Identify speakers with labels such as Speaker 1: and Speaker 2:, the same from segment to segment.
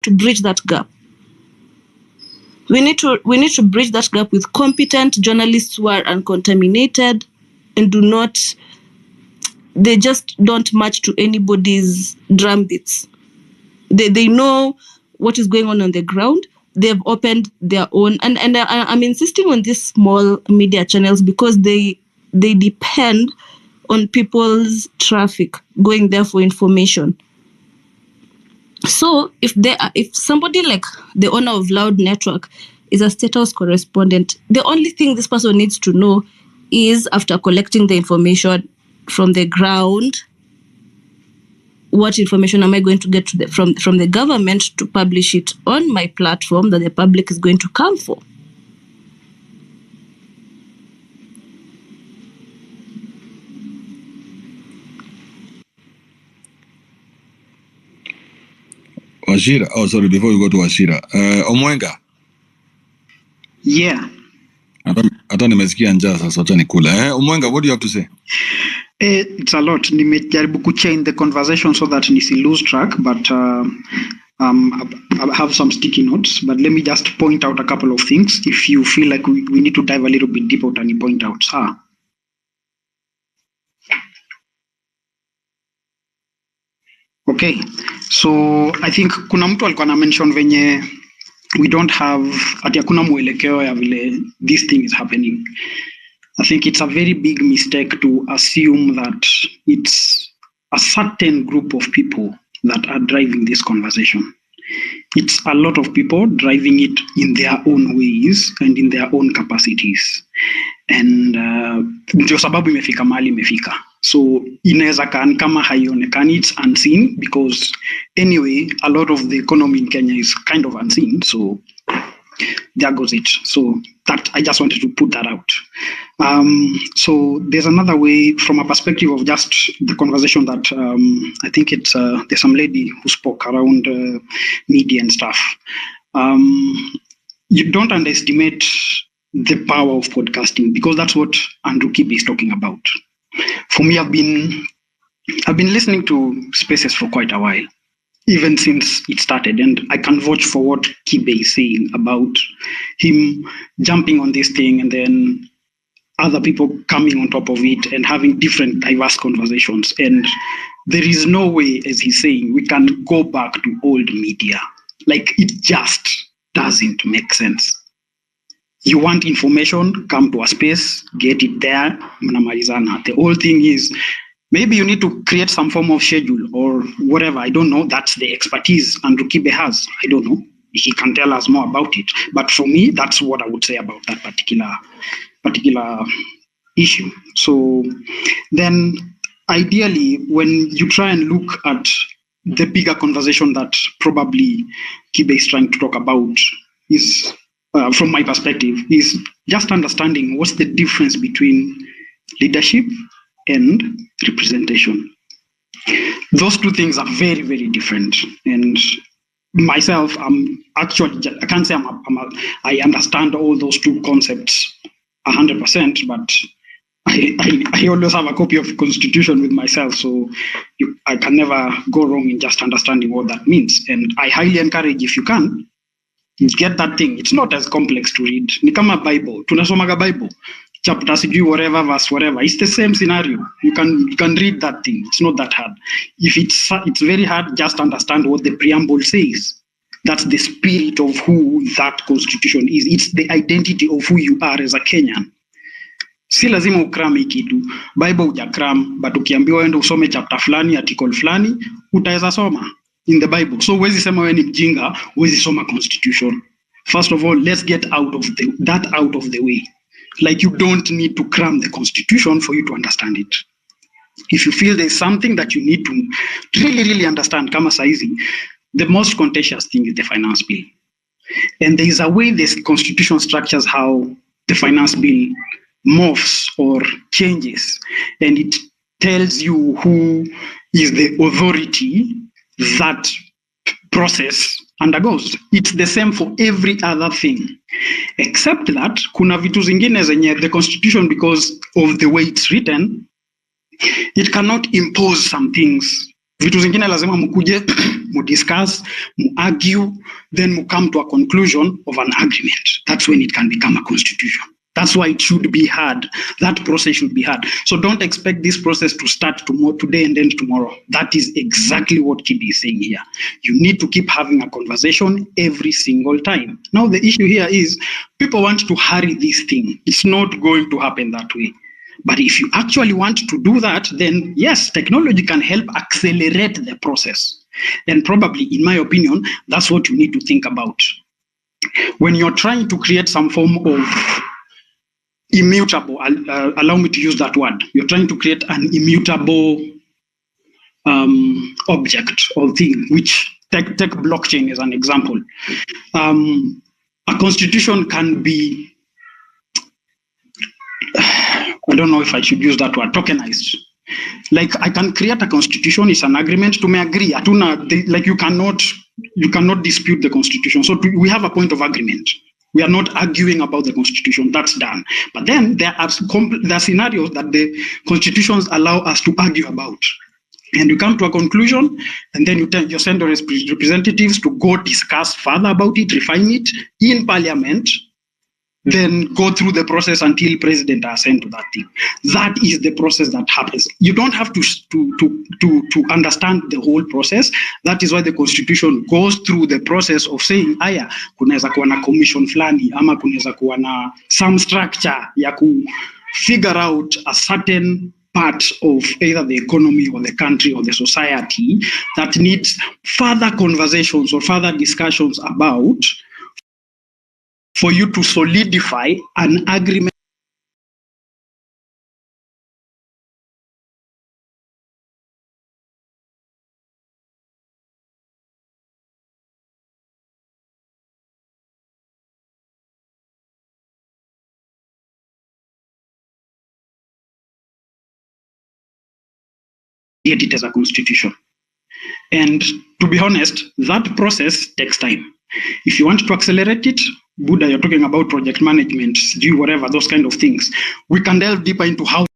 Speaker 1: to bridge that gap. We need to bridge that gap with competent journalists who are uncontaminated and they just don't match to anybody's drumbeats. They know what is going on the ground. They've opened their own, and I'm insisting on these small media channels because they depend on people's traffic going there for information. So if somebody like the owner of Loud Network is a State House correspondent, the only thing this person needs to know is, after collecting the information from the ground, what information am I going to get from the government to publish it on my platform that the public is going to come for?
Speaker 2: Washira, sorry, before you go to Washira, Omwenga.
Speaker 3: Yeah.
Speaker 2: Hata nimesikia njaa sasa, acha nikula. Omwenga, what do you have to say?
Speaker 3: It's a lot. Nimejaribu kuchain the conversation so that nisi lose track, but I have some sticky notes. But let me just point out a couple of things. If you feel like we need to dive a little bit deeper, can you point out? Okay, so I think kuna mtu alikuwa na mention venye we don't have, ati hakuna mwelekeo ya vile this thing is happening. I think it's a very big mistake to assume that it's a certain group of people that are driving this conversation. It's a lot of people driving it in their own ways and in their own capacities. And ndio sababu imefika mahali imefika. So inaweza kama haionekani, it's unseen, because anyway, a lot of the economy in Kenya is kind of unseen. So there goes it. So that I just wanted to put that out. So there's another way, from a perspective of just the conversation that I think it's there's some lady who spoke around media and stuff. You don't underestimate the power of podcasting, because that's what Andrew Kibe is talking about. For me, I've been listening to Spaces for quite a while, even since it started, and I can vouch for what Kibe is saying about him jumping on this thing and then other people coming on top of it and having different diverse conversations. And there is no way, as he's saying, we can go back to old media. Like, it just doesn't make sense. You want information, come to a space, get it there, mnamalizana. The whole thing is, maybe you need to create some form of schedule or whatever. I don't know. That's the expertise Andrew Kibe has. I don't know. He can tell us more about it. But for me, that's what I would say about that particular issue. So then, ideally, when you try and look at the bigger conversation that probably Kibe is trying to talk about, is, from my perspective, is just understanding what's the difference between leadership and representation. Those two things are very, very different. And myself, I can't say I understand all those two concepts 100%, but I always have a copy of the Constitution with myself, so I can never go wrong in just understanding what that means. And I highly encourage, if you can, get that thing. It's not as complex to read. Ni kama Bible. Tunasomaga Bible. Chapter, whatever, verse, whatever. It's the same scenario. You can read that thing. It's not that hard. If it's very hard, just understand what the preamble says. That's the spirit of who that constitution is. It's the identity of who you are as a Kenyan. Si lazima ukram kitu. Bible hujakram, but ukiambiwa ende usome chapter fulani, article fulani, utaweza soma in the Bible. So huwezi sema wewe ni mjinga, huwezi soma constitution. First of all, let's get out of the way. Like, you don't need to cram the Constitution for you to understand it. If you feel there's something that you need to really, really understand, kama SISI, the most contentious thing is the finance bill. And there is a way this Constitution structures how the finance bill morphs or changes. And it tells you who is the authority that process undergoes. It's the same for every other thing, except that kuna vitu zingine zenye the Constitution, because of the way it's written, it cannot impose some things Vitu zingine lazima mkuje, discuss, argue, then come to a conclusion of an agreement. That's when it can become a constitution. That's why it should be hard. That process should be hard. So don't expect this process to start today and end tomorrow. That is exactly what Kibi is saying here. You need to keep having a conversation every single time. Now, the issue here is people want to hurry this thing. It's not going to happen that way. But if you actually want to do that, then yes, technology can help accelerate the process. And probably, in my opinion, that's what you need to think about. When you're trying to create some form of immutable, allow me to use that word, you're trying to create an immutable object or thing, which take blockchain as an example. A constitution can be, I don't know if I should use that word, tokenized. Like I can create a constitution, it's an agreement to me agree. Like you cannot dispute the constitution. So we have a point of agreement. We are not arguing about the constitution, that's done. But then there are scenarios that the constitutions allow us to argue about. And you come to a conclusion, and then you send your representatives to go discuss further about it, refine it in parliament, then go through the process until president assent to that thing. That is the process that happens. You don't have to understand the whole process. That is why the constitution goes through the process of saying, aya, kunaweza kuwa na commission flani, ama kunaweza kuwa na some structure ya ku figure out a certain part of either the economy or the country or the society that needs further conversations or further discussions about, for you to solidify an agreement it as a constitution. And to be honest, that process takes time. If you want to accelerate it, Buddha, you're talking about project management, do whatever, those kind of things. We can delve deeper into how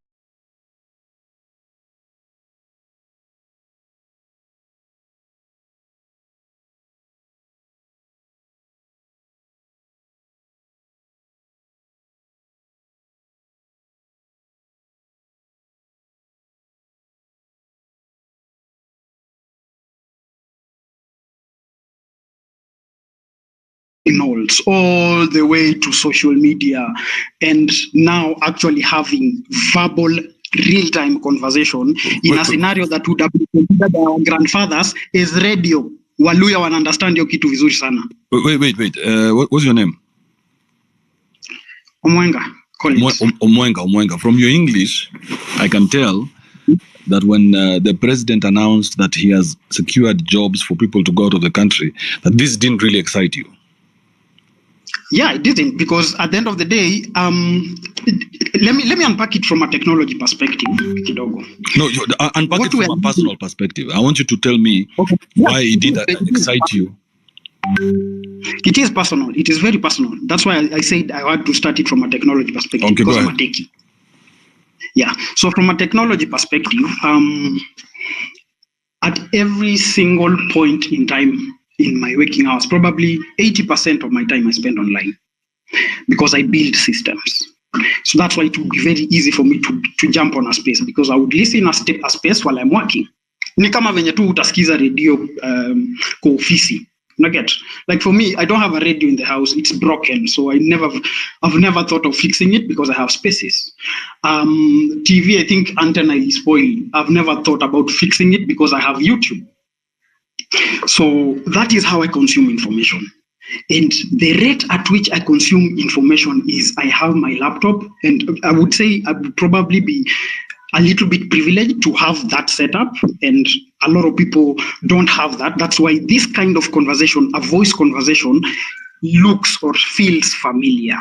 Speaker 3: all the way to social media, and now actually having verbal real-time conversation in a scenario that would have been considered our grandfathers as radio. Waluya wana understand hiyo kitu vizuri sana.
Speaker 2: Wait. What's your name?
Speaker 3: Omwenga.
Speaker 2: Omwenga. From your English, I can tell that when the president announced that he has secured jobs for people to go out of the country, that this didn't really excite you.
Speaker 3: Yeah, it didn't, because at the end of the day, let me unpack it from a technology perspective. Kidogo.
Speaker 2: No, unpack it from a personal perspective. I want you to tell me why it didn't excite you.
Speaker 3: It is personal. It is very personal. That's why I said I had to start it from a technology perspective, because I'm a techie. Yeah. So from a technology perspective, at every single point in time in my waking hours, probably 80% of my time I spend online, because I build systems. So that's why it would be very easy for me to jump on a space, because I would listen a space while I'm working. Ni kama venye tu utasikiza radio kwa ofisi. Like for me, I don't have a radio in the house. It's broken. So I've never thought of fixing it because I have spaces. TV, I think antenna is spoiled. I've never thought about fixing it because I have YouTube. So that is how I consume information. And the rate at which I consume information is I have my laptop, and I would say I would probably be a little bit privileged to have that setup, and a lot of people don't have that. That's why this kind of conversation, a voice conversation, looks or feels familiar.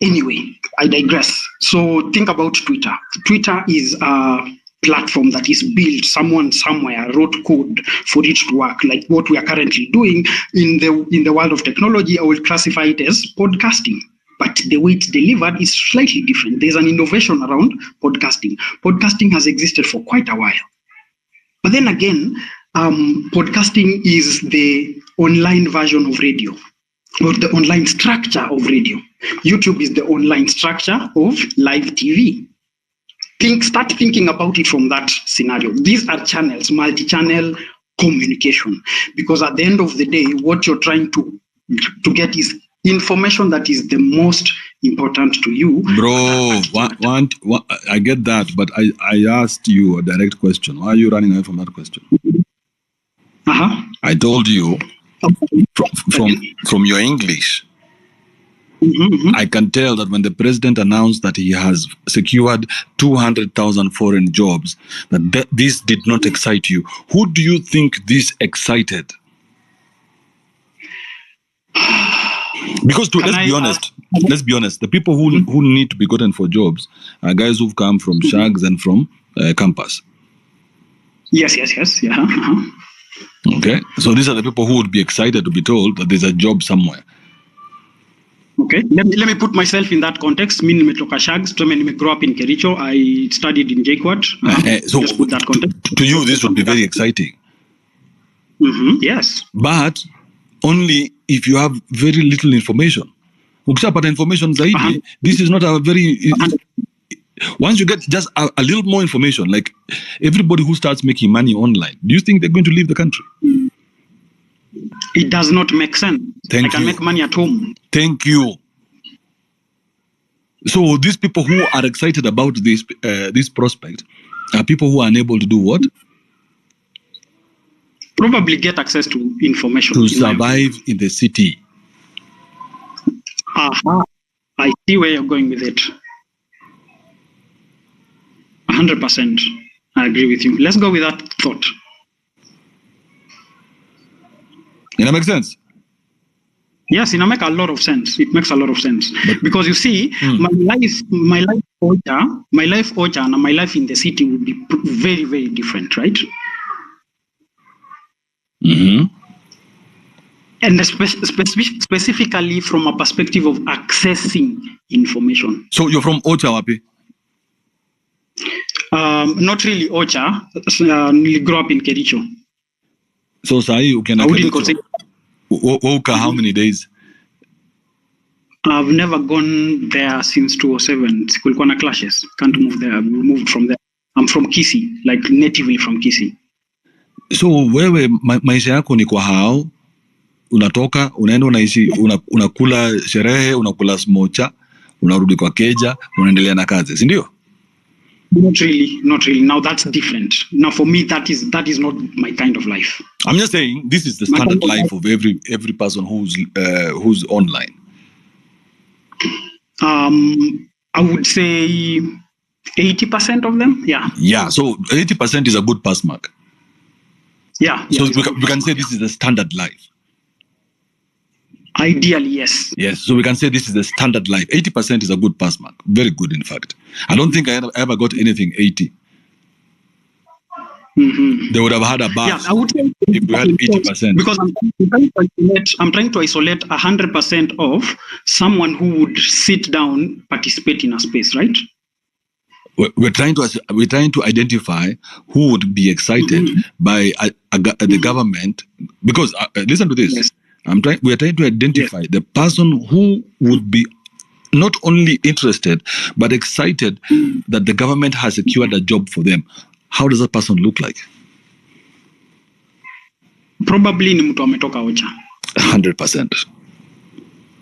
Speaker 3: Anyway, I digress. So think about Twitter. Twitter is a platform that is built. Someone somewhere wrote code for it to work, like what we are currently doing in the world of technology. I will classify it as podcasting. But the way it's delivered is slightly different. There's an innovation around podcasting. Podcasting has existed for quite a while. But then again, podcasting is the online version of radio, or the online structure of radio. YouTube is the online structure of live TV. Start thinking about it from that scenario. These are channels, multi-channel communication. Because at the end of the day, what you're trying to get is information that is the most important to you.
Speaker 2: Bro, I get that, but I asked you a direct question. Why are you running away from that question? I told you from your English. I can tell that when the president announced that he has secured 200,000 foreign jobs, that this did not excite you. Who do you think this excited? Because let's be honest, the people who need to be gotten for jobs are guys who've come from shags and from campus.
Speaker 3: Yes. Yeah.
Speaker 2: Okay, so these are the people who would be excited to be told that there's a job somewhere.
Speaker 3: Okay, let me put myself in that context. Me nimetoka shags, I grew up in Kericho. I studied in JKUAT.
Speaker 2: So just put that context. To you, this would be very exciting.
Speaker 3: Yes.
Speaker 2: But only if you have very little information. Ukishapata information zaidi, this is not a very... Once you get just a little more information, like everybody who starts making money online, do you think they're going to leave the country?
Speaker 3: It does not make sense. I can make money at home.
Speaker 2: Thank you. So these people who are excited about this prospect are people who are unable to do what?
Speaker 3: Probably get access to information.
Speaker 2: To survive in the city.
Speaker 3: I see where you're going with it. 100%. I agree with you. Let's go with that thought.
Speaker 2: Does that make sense?
Speaker 3: Yes, it makes a lot of sense. It makes a lot of sense. Because you see, my life Ocha and my life in the city would be very, very different, right? And specifically from a perspective of accessing information.
Speaker 2: So you're from Ocha, Wapi?
Speaker 3: Not really Ocha. I grew up in Kericho.
Speaker 2: So Sai, how many days?
Speaker 3: I've never gone there since 2007. Kulikuwa na clashes. Can't move there. We moved from there. I'm from Kisii, like natively from Kisii.
Speaker 2: So wewe maisha yako ni kwa hao, unatoka, unaenda unaishi, unakula sherehe, unakula smocha, unarudi kwa keja, unaendelea na kazi, si ndio?
Speaker 3: Not really. Now that's different. Now for me, that is not my kind of life.
Speaker 2: I'm just saying this is the standard life of every person who's online.
Speaker 3: I would say 80% of them. Yeah.
Speaker 2: Yeah. So 80% is a good pass mark.
Speaker 3: Yeah.
Speaker 2: So we can say this is the standard life.
Speaker 3: Ideally, yes.
Speaker 2: Yes, so we can say this is the standard life. 80% is a good pass mark. Very good, in fact. I don't think I ever got anything 80. They would have had a bus.
Speaker 3: Yeah, I would say
Speaker 2: if we had 80%.
Speaker 3: Because I'm trying to isolate 100% of someone who would sit down, participate in a space, right?
Speaker 2: We're trying to identify who would be excited by the government. Because listen to this. Yes. We're trying to identify the person who would be not only interested, but excited that the government has secured a job for them. How does that person look like?
Speaker 3: Probably ni mtu ametoka Ocha.
Speaker 2: 100%.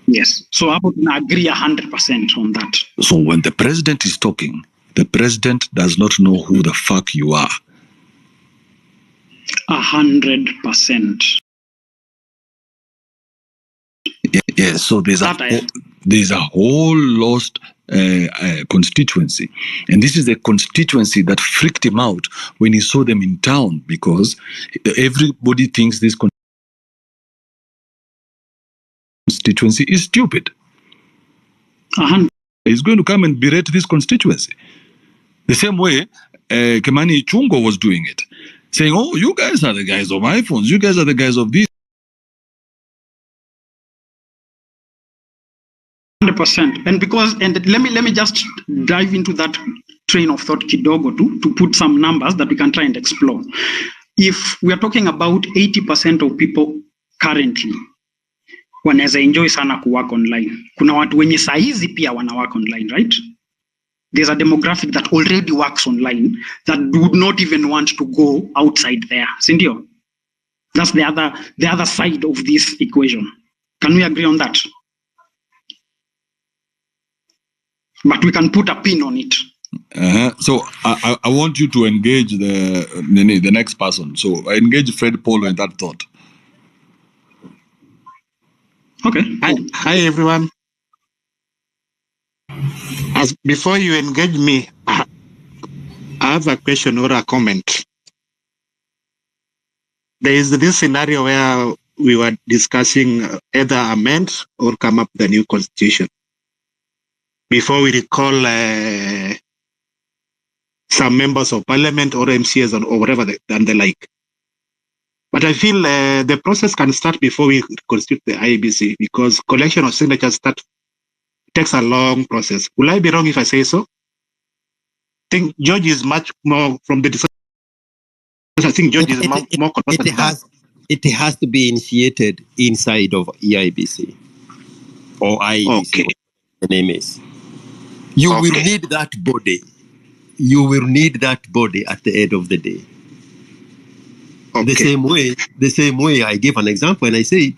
Speaker 3: Yes. So I would agree 100% on that.
Speaker 2: So when the president is talking, the president does not know who the fuck you are.
Speaker 3: 100%.
Speaker 2: Yes, so there's a whole lost constituency. And this is the constituency that freaked him out when he saw them in town, because everybody thinks this constituency is stupid. He's going to come and berate this constituency. The same way Kimani Ichung'wah was doing it, saying, oh, you guys are the guys of iPhones, you guys are the guys of this.
Speaker 3: 100%. And let me just dive into that train of thought kidogo to put some numbers that we can try and explore. If we are talking about 80% of people currently wanaweza enjoy sana kuwork online. Kuna watu wenye saizi pia wana work online, right? There's a demographic that already works online that would not even want to go outside there. Sindio? That's the other side of this equation. Can we agree on that? But we can put a pin on it.
Speaker 2: So I want you to engage the next person. So I engage Fred Polo in that thought.
Speaker 3: Okay.
Speaker 4: Hi everyone. Before you engage me, I have a question or a comment. There is this scenario where we were discussing either amend or come up with a new constitution. Before we recall some members of parliament or MCAs or whatever and the like. But I feel the process can start before we constitute the IEBC because collection of signatures takes a long process. Will I be wrong if I say so? I think George is much more from the discussion. I think George is more conversant.
Speaker 5: It has to be initiated inside of EIBC or IEBC,
Speaker 4: okay.
Speaker 5: The name is. You will need that body. You will need that body at the end of the day.
Speaker 4: Okay.
Speaker 5: The same way I gave an example and I said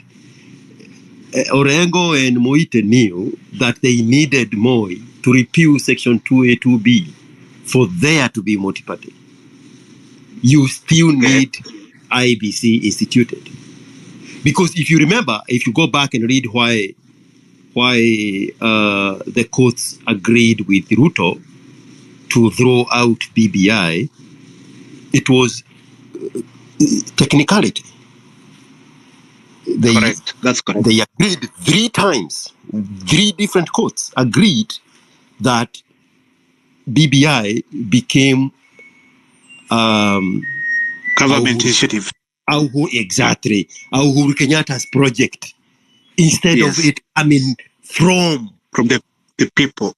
Speaker 5: Orengo and Moite knew that they needed Moi to repeal Section 2A, 2B for there to be multi-party. You still need IBC instituted. Because if you remember, if you go back and read why the courts agreed with Ruto to throw out BBI, it was technicality.
Speaker 4: Correct. That's correct.
Speaker 5: They agreed 3 times. 3 different courts agreed that BBI became
Speaker 4: government initiative.
Speaker 5: Exactly. Uhuru Kenyatta's project. Instead of it coming from
Speaker 4: the people.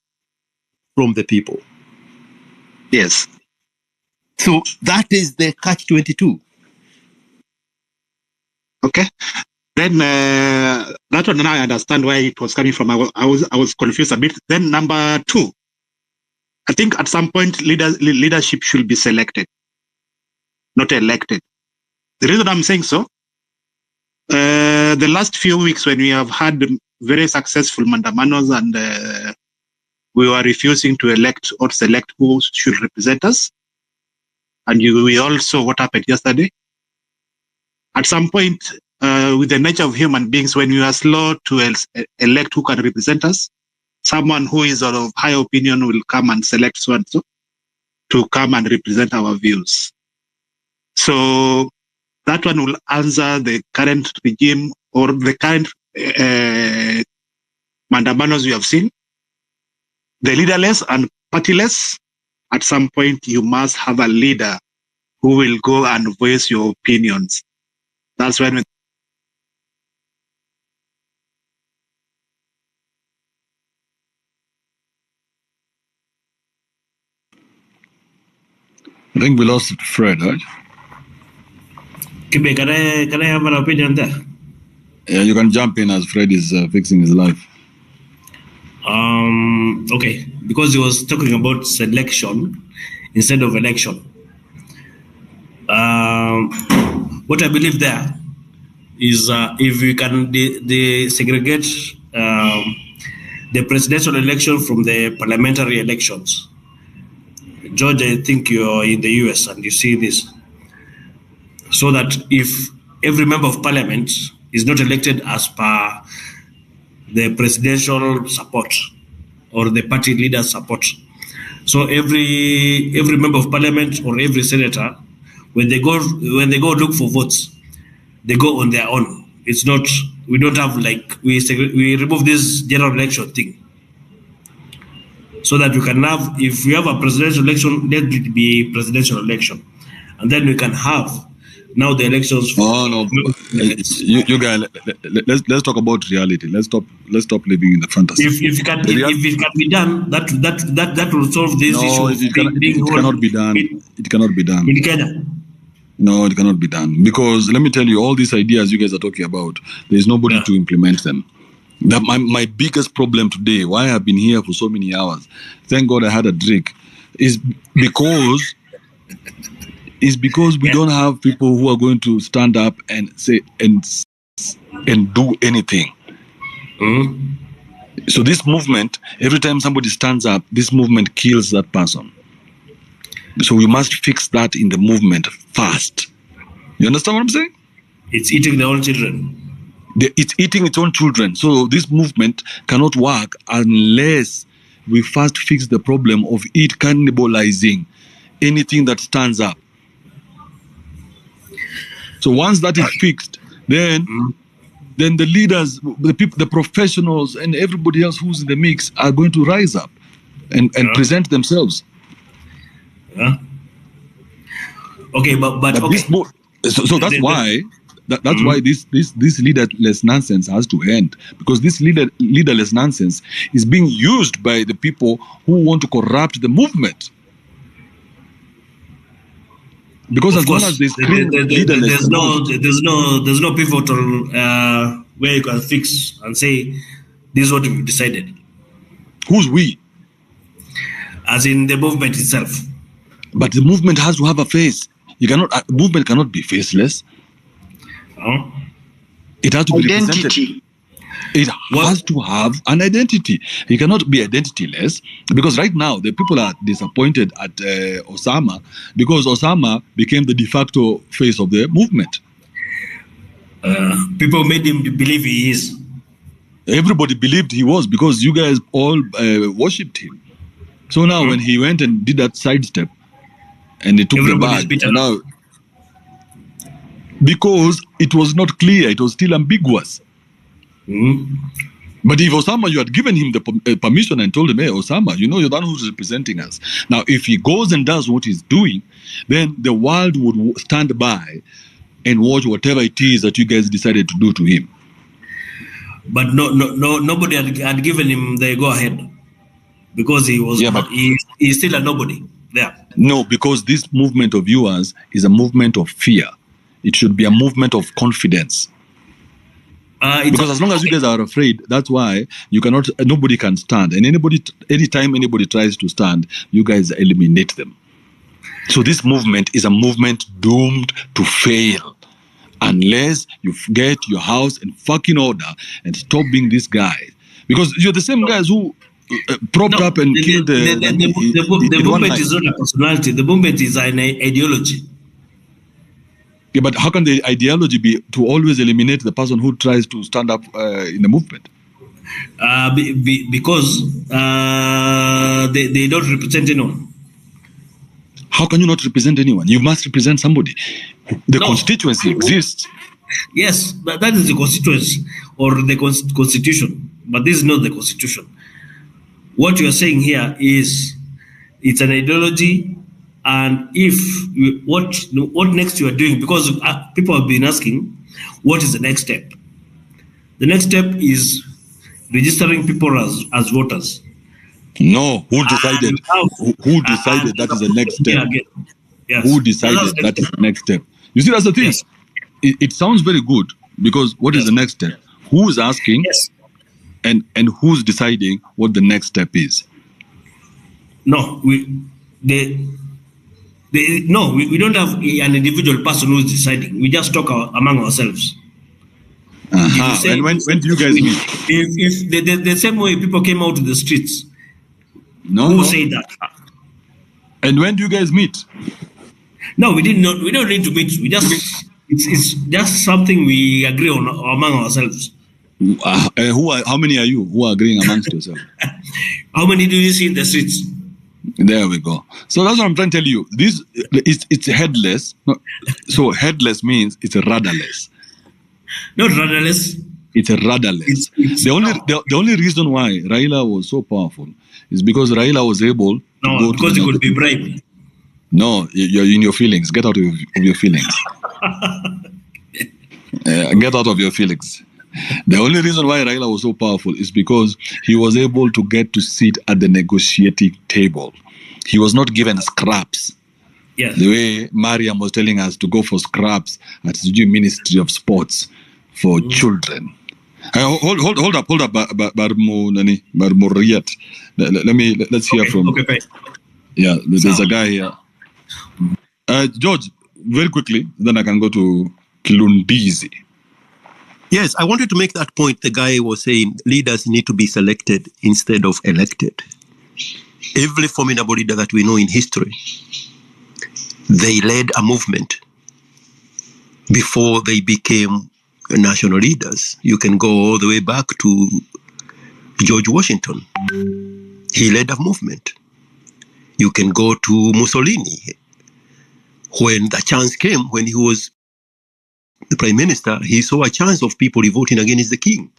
Speaker 5: From the people.
Speaker 4: Yes.
Speaker 5: So that is the catch-22.
Speaker 4: Okay. Then that one now I understand where it was coming from. I was confused a bit. Then number 2, I think at some point leadership should be selected, not elected. The reason I'm saying so, the last few weeks when we have had very successful mandamanos and we were refusing to elect or select who should represent us, and we all saw what happened yesterday. At some point, with the nature of human beings, when we are slow to elect who can represent us, someone who is of high opinion will come and select so and so to come and represent our views. So that one will answer the current regime or the current mandamanos we have seen. The leaderless and partyless, at some point you must have a leader who will go and voice your opinions. That's when
Speaker 2: I think we lost Fred, right?
Speaker 6: Kibe, can I have an opinion there?
Speaker 2: Yeah, you can jump in as Fred is fixing his life.
Speaker 6: Okay, because he was talking about selection instead of election. What I believe there is if we can segregate the presidential election from the parliamentary elections. George, I think you're in the US and you see this. So that if every member of parliament is not elected as per the presidential support or the party leader's support. So every member of parliament or every senator, when they go look for votes, they go on their own. It's not, we don't have like, we remove this general election thing. So that we can have, if we have a presidential election, let it be presidential election. And then we can have Now the elections.
Speaker 2: Oh no, you guys. Let's talk about reality. Let's stop living in the fantasy.
Speaker 6: If it can be done, that will solve this issue.
Speaker 2: It cannot be done. It cannot be done.
Speaker 6: In Kenya.
Speaker 2: No, it cannot be done because let me tell you, all these ideas you guys are talking about, there is nobody to implement them. My biggest problem today, why I've been here for so many hours, thank God I had a drink, is because we don't have people who are going to stand up and say and do anything. So this movement, every time somebody stands up, this movement kills that person. So we must fix that in the movement fast. You understand what I'm saying?
Speaker 6: It's eating their own children.
Speaker 2: It's eating its own children. So this movement cannot work unless we first fix the problem of it cannibalizing anything that stands up. So once that is fixed, then the leaders, the people, the professionals, and everybody else who's in the mix are going to rise up and present themselves.
Speaker 6: Yeah. Okay, but okay.
Speaker 2: So that's why. That's why this leaderless nonsense has to end, because this leaderless nonsense is being used by the people who want to corrupt the movement. Because as long as they scream leaderless,
Speaker 6: there's no pivotal where you can fix and say this is what we've decided.
Speaker 2: Who's we?
Speaker 6: As in the movement itself.
Speaker 2: But the movement has to have a face. Movement cannot be faceless. It has to be
Speaker 3: identity.
Speaker 2: It has to have an identity. It cannot be identityless, because right now the people are disappointed at Osama because Osama became the de facto face of the movement.
Speaker 6: People made him believe he is.
Speaker 2: Everybody believed he was because you guys all worshipped him. So now when he went and did that sidestep and he took the bag, now because it was not clear, it was still ambiguous. But if Osama, you had given him the permission and told him, hey, Osama, you know, you're the one who's representing us. Now, if he goes and does what he's doing, then the world would stand by and watch whatever it is that you guys decided to do to him.
Speaker 6: But nobody had given him the go-ahead because he was he's still a nobody there.
Speaker 2: No, because this movement of yours is a movement of fear. It should be a movement of confidence. Because as long as you guys are afraid, that's why you cannot. Nobody can stand, and anytime anybody tries to stand, you guys eliminate them. So this movement is a movement doomed to fail, unless you get your house in fucking order and stop being this guy. Because you're the same guys who propped up and killed
Speaker 6: the movement is not a personality. The movement is an ideology.
Speaker 2: Yeah, but how can the ideology be to always eliminate the person who tries to stand up in the movement?
Speaker 6: Because they don't represent anyone.
Speaker 2: How can you not represent anyone? You must represent somebody. The constituency exists.
Speaker 6: Yes, but that is the constituency or the constitution. But this is not the constitution. What you are saying here is it's an ideology. And what next you are doing, because people have been asking, what is the next step? The next step is registering people as voters.
Speaker 2: No, who decided? Who decided that is the next step?
Speaker 6: Yes.
Speaker 2: Who decided that is the next step? You see, that's the thing.
Speaker 6: Yes.
Speaker 2: It sounds very good, because what is the next step? Who is asking?
Speaker 6: Yes.
Speaker 2: And who's deciding what the next step is?
Speaker 6: No, we don't have an individual person who's deciding. We just talk among ourselves.
Speaker 2: And when do you guys meet?
Speaker 6: If the same way people came out to the streets, who say that?
Speaker 2: And when do you guys meet?
Speaker 6: No, we don't need to meet. It's just something we agree on among ourselves.
Speaker 2: How many are you who are agreeing amongst yourselves?
Speaker 6: How many do you see in the streets?
Speaker 2: There we go. So that's what I'm trying to tell you. It's headless. So headless means it's a rudderless.
Speaker 6: Not rudderless.
Speaker 2: It's a rudderless. The only reason why Raila was so powerful is because Raila was able to go
Speaker 6: because he could be bribed.
Speaker 2: No, you're in your feelings. Get out of your feelings. Get out of your feelings. The only reason why Raila was so powerful is because he was able to get to sit at the negotiating table. He was not given scraps.
Speaker 6: Yes.
Speaker 2: The way Mariam was telling us to go for scraps at the Ministry of Sports for children. Hold up, Barmuriat. Let's hear from.
Speaker 6: Okay, fine.
Speaker 2: Yeah, there's a guy here. George, very quickly, then I can go to Kilundizi.
Speaker 5: Yes, I wanted to make that point. The guy was saying leaders need to be selected instead of elected. Every formidable leader that we know in history, they led a movement before they became national leaders. You can go all the way back to George Washington. He led a movement. You can go to Mussolini. When the chance came, when he was the prime minister, he saw a chance of people revolting against the king.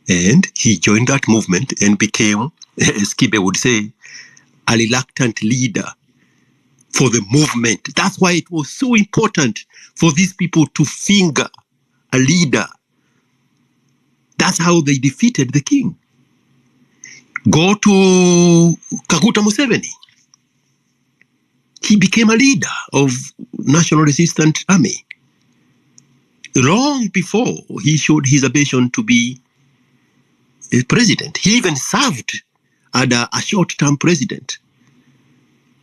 Speaker 5: And he joined that movement and became, as Kibe would say, a reluctant leader for the movement. That's why it was so important for these people to finger a leader. That's how they defeated the king. Go to Kaguta Museveni. He became a leader of National Resistance Army. Long before he showed his ambition to be a president. He even served as a short-term president.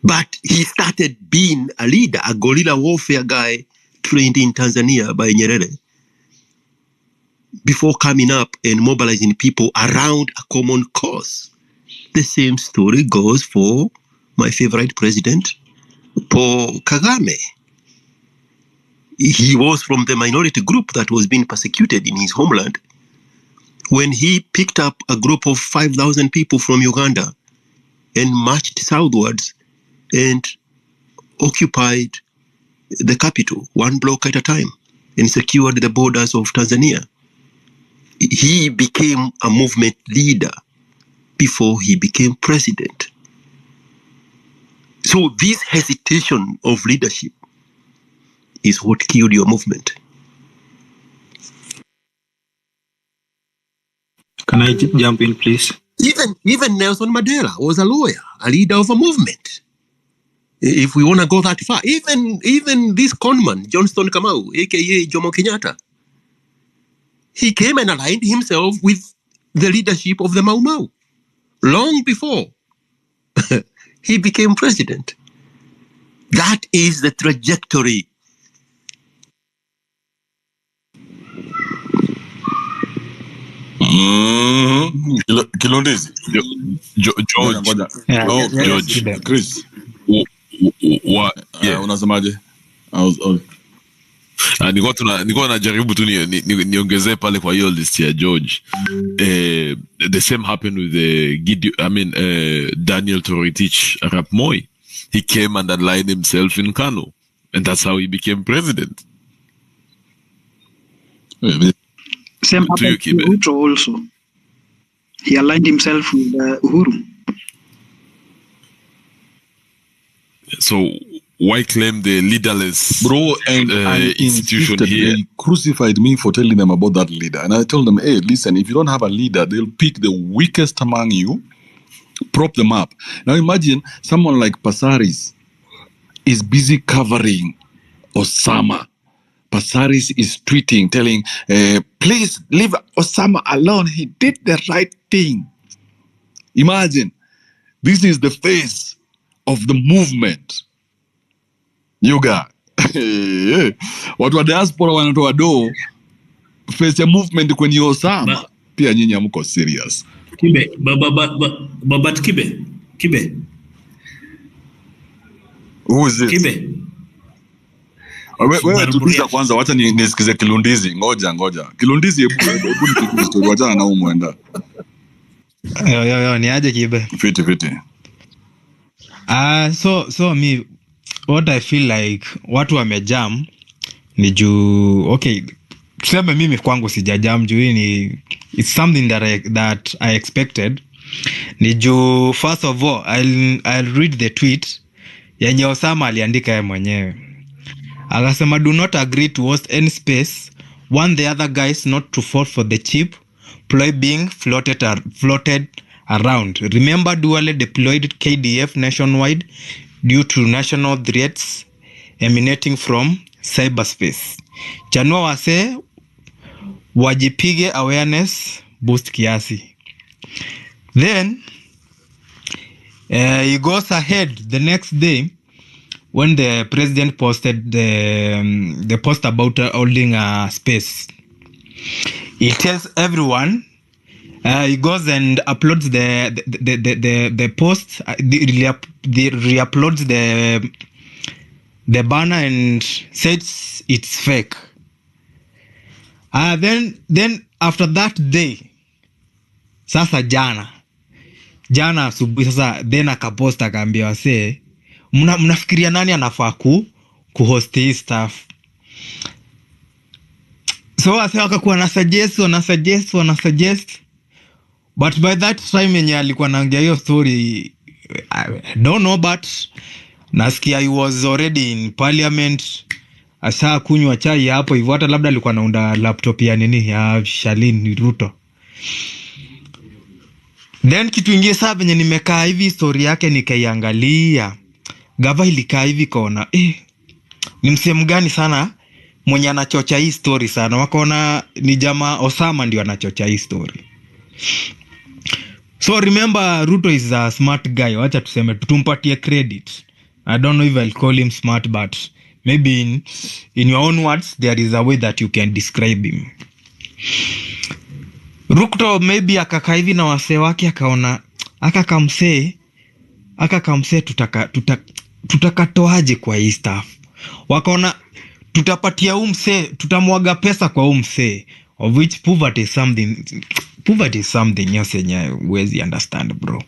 Speaker 5: But he started being a leader, a guerrilla warfare guy trained in Tanzania by Nyerere, before coming up and mobilizing people around a common cause. The same story goes for my favorite president, Paul Kagame. He was from the minority group that was being persecuted in his homeland. When he picked up a group of 5,000 people from Uganda and marched southwards and occupied the capital, one block at a time, and secured the borders of Tanzania, he became a movement leader before he became president. So this hesitation of leadership is what killed your movement.
Speaker 7: Can I jump in, please?
Speaker 5: Even Nelson Mandela was a lawyer, a leader of a movement. If we want to go that far, even this conman, Johnston Kamau, aka Jomo Kenyatta, he came and aligned himself with the leadership of the Mau Mau long before he became president. That is the trajectory.
Speaker 2: Kilondizi.
Speaker 8: George. George.
Speaker 2: Chris. Unasemaje?
Speaker 8: Nilikuwa najaribu tu niongezee pale kwa hiyo list ya George. The same happened with Daniel Toroitich Arap Moi. He came and aligned himself in Kano, and that's how he became president.
Speaker 3: Same happened to Ruto also. He aligned himself with Uhuru.
Speaker 8: So why claim the leaderless institution here?
Speaker 2: They crucified me for telling them about that leader. And I told them, hey, listen, if you don't have a leader, they'll pick the weakest among you, prop them up. Now imagine someone like Pasaris is busy covering Osama. Pasaris is tweeting, telling, please leave Osama alone. He did the right thing. Imagine, this is the face of the movement. Yoga. Watu wa diaspora wanatoa do face ya movement kwenye Osama. Pia nyinyi hamko serious.
Speaker 6: Kibe, Babat Kibe.
Speaker 2: Who is this?
Speaker 6: Kibe.
Speaker 2: Wewe tuliza kwanza, wacha nisikize Kilundizi. Ngoja. Kilundizi hebu nikiku story, wacha na umwenda.
Speaker 7: Yo, ni aje Kibe?
Speaker 2: Fiti.
Speaker 7: So me, what I feel like watu wamejam ni juu, okay, tuseme mimi kwangu sijajam juu ni it's something that I expected. Ni juu, first of all, I'll read the tweet yenye Osama aliandika yeye mwenyewe. akasema do not agree to host any space, want the other guys not to fall for the cheap ploy being floated around. Remember, Duale deployed KDF nationwide due to national threats emanating from cyberspace. Chanua wase wajipige awareness boost kiasi. Then he goes ahead the next day when the president posted the post about holding a space. He tells everyone, he goes and uploads the post, re-uploads the banner and says it's fake. Then after that day, sasa jana asubuhi sasa, then akaposta akaambia wase, mnafikiria nani anafaa kuhost hii stuff? So wase wakakuwa na suggest, but by that time yenye alikuwa naongea hiyo story, I don't know, but nasikia he was already in parliament, asa kunywa chai hapo hivyo, hata labda alikuwa anaunda laptop ya nini ya Shalin Ruto. Then kitu ingine saa venye nimekaa hivi story yake nikaiangalia, gava ilikaa hivi kaona ni msemo gani sana mwenye anachocha hii story sana, wakaona ni jamaa Osama ndio anachocha hii story. So remember, Ruto is a smart guy, wacha tuseme tumpatie credit. I don't know if I'll call him smart, but maybe in your own words there is a way that you can describe him. Ruto maybe akakaa hivi na wase wake akaona akakamsee tutakatoaje kwa hii stuff. Wakaona tutapatia umse, tutamwaga pesa kwa umse, of which poverty is something else yenye huwezi understand bro.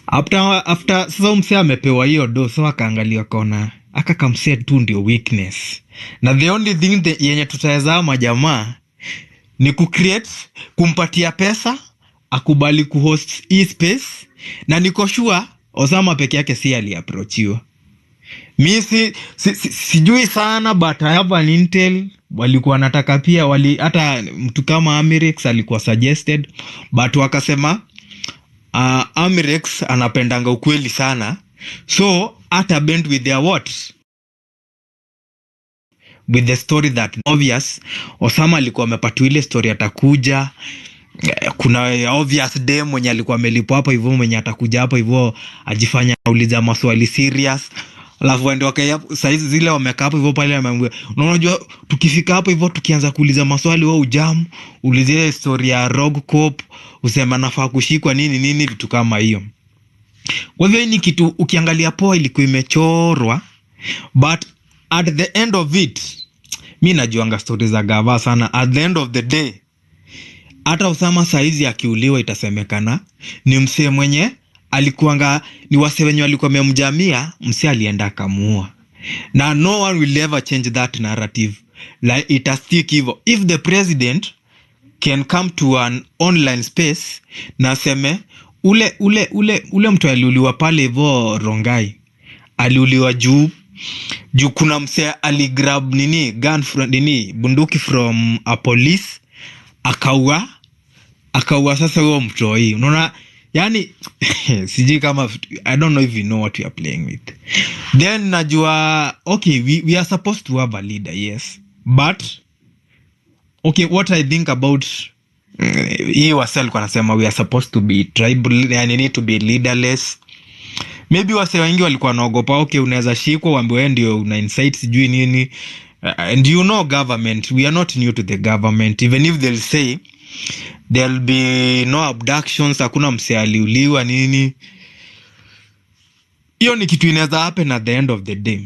Speaker 7: After sasa umse amepewa hiyo do, so akaangalia kaona akakamsee tu ndio weakness, na the only thing yenye tutaweza jamaa ni kucreate, kumpatia pesa akubali kuhost e-space, na niko sure Osama peke yake si aliapproachiwa. Mimi sijui sana, but I have an intel walikuwa nataka pia, hata mtu kama Amirex alikuwa suggested, but wakasema Amirex anapendanga ukweli sana, so hata bend with their words with the story that obvious Osama alikuwa amepatiwa ile story atakuja, kuna obvious dem mwenye alikuwa amelipo hapo hivyo, mwenye atakuja hapo hivyo ajifanya auliza maswali serious, alafu ndio saizi zile wamekaa hapo hivyo pale, ameambia unajua tukifika hapo hivyo tukianza kuuliza maswali wewe ujamu ulizie story ya Rogue Cop, usema nafaa kushikwa nini vitu kama hiyo. Kwa hivyo ni kitu ukiangalia poa ilikuwa imechorwa, but at the end of it, mimi najuanga stories za gava sana. At the end of the day, hata Osama saizi akiuliwa itasemekana ni msee mwenye alikuanga ni wase wenye walikuwa wamemjamia, msee alienda kamuua, na no one will ever change that narrative, like it stick hivyo. If the president can come to an online space na seme ule mtu aliuliwa pale hivyo Rongai, aliuliwa juu kuna msee aligrab gun from bunduki from a police, akaua sasa huyo mtoi, unaona yani sijui kama I don't know if you know what you are playing with. Then najua okay, we are supposed to have a leader, yes, but okay, what I think about hii wasel kwa nasema we are supposed to be tribal, yani need to be leaderless. Maybe wase wengi walikuwa naogopa okay, unaweza shikwa uambiwe ndio una insight sijui nini, and you know government, we are not new to the government. Even if they'll say there'll be no abductions, hakuna msee aliuliwa nini, hiyo ni kitu inaweza happen at the end of the day.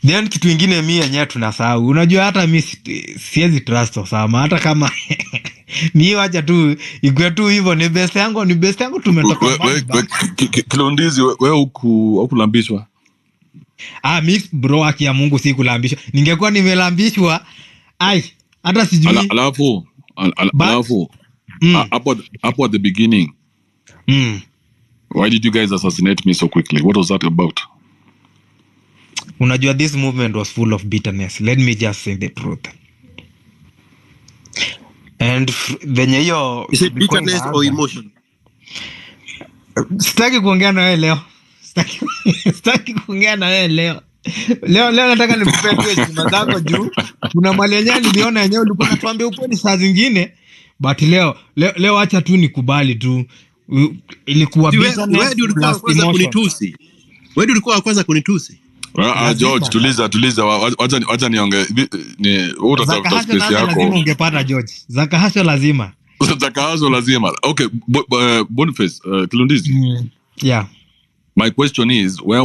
Speaker 7: Then kitu ingine mimi yenyewe tunasahau, unajua hata mimi siwezi trust Osama, hata kama mimi wacha tu ikwe tu hivyo, ni best yangu tumetoka mbali.
Speaker 2: Kilondizi wewe hukulambishwa?
Speaker 7: Mimi bro, haki ya Mungu si kulambishwa. Ningekuwa nimelambishwa hata sijui.
Speaker 2: Alafu hapo at the beginning, why did you guys assassinate me so quickly? What was that about?
Speaker 7: unajua this movement was full of bitterness. Let me just say the truth. And venye hiyo
Speaker 5: Is it bitterness or emotion?
Speaker 7: Sitaki kuongea na wewe leo. Sitaki kuongea na wewe leo. Leo nataka nikupe tu heshima zako juu. Kuna mali yenyewe niliona yenyewe ulikuwa unatuambia ukweli saa zingine. But leo acha tu nikubali tu. Ilikuwa bitterness.
Speaker 5: Wewe ndio ulikuwa kwanza kunitusi. Wewe ndio ulikuwa kwanza kunitusi.
Speaker 2: George, tuliza wacha niongee ni utatafuta space yako.
Speaker 7: Lazima ungepata George. Zakahasho lazima. Okay, Boniface, Kilundizi.
Speaker 1: Yeah.
Speaker 2: My question is, where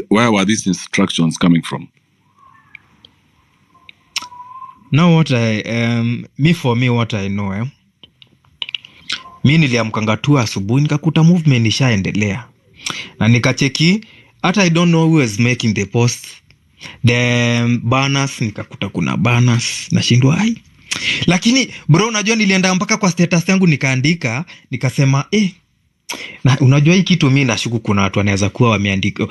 Speaker 2: were these instructions coming from?
Speaker 7: Now what what I know, mi niliamkanga tu asubuhi nikakuta movement ishaendelea. Na nikacheki, hata I don't know who is making the post. The banners, nikakuta kuna banners, nashindwa ai. Lakini bro, unajua nilienda mpaka kwa status yangu nikaandika, nikasema na unajua hii kitu mimi nashuku kuna watu wanaweza kuwa wameandika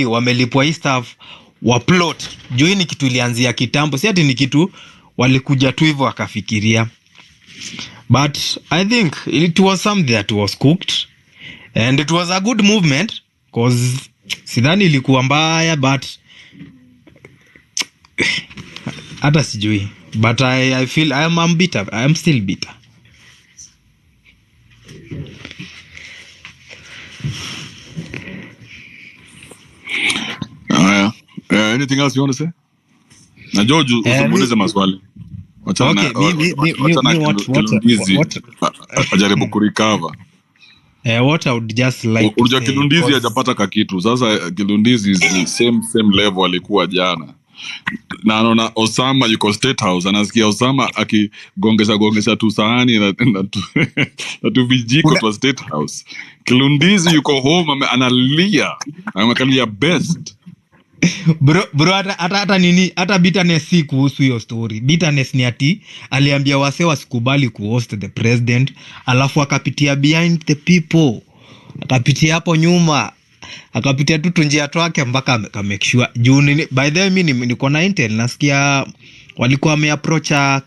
Speaker 7: wamelipwa hii stuff wa plot. Juu hii ni kitu ilianzia kitambo, si ati ni kitu walikuja tu hivyo wakafikiria. But I think it was something that was cooked and it was a good movement cause sidhani ilikuwa mbaya, but hata sijui. But I feel I'm bitter. I'm still bitter.
Speaker 2: Anything else you want to say? Na George, usimuulize maswali.
Speaker 7: Okay,
Speaker 2: ajaribu kurecover.
Speaker 7: What I would just like
Speaker 2: to say. Kilundizi hajapata kakitu. Sasa Kilundizi is the same level alikuwa jana. Na anaona Osama yuko State House, anasikia Osama akigongesha tu sahani na tu vijiko kwa State House. Kilundizi yuko home analia, anakalia best.
Speaker 7: Bro hata bitterness si kuhusu hiyo story. Bitterness ni ati aliambia wase wasikubali kuhost the president, alafu akapitia behind the people, akapitia hapo nyuma, akapitia tu njia twake mpaka make sure juu by the way mimi niko na intel, nasikia walikuwa wameapproach a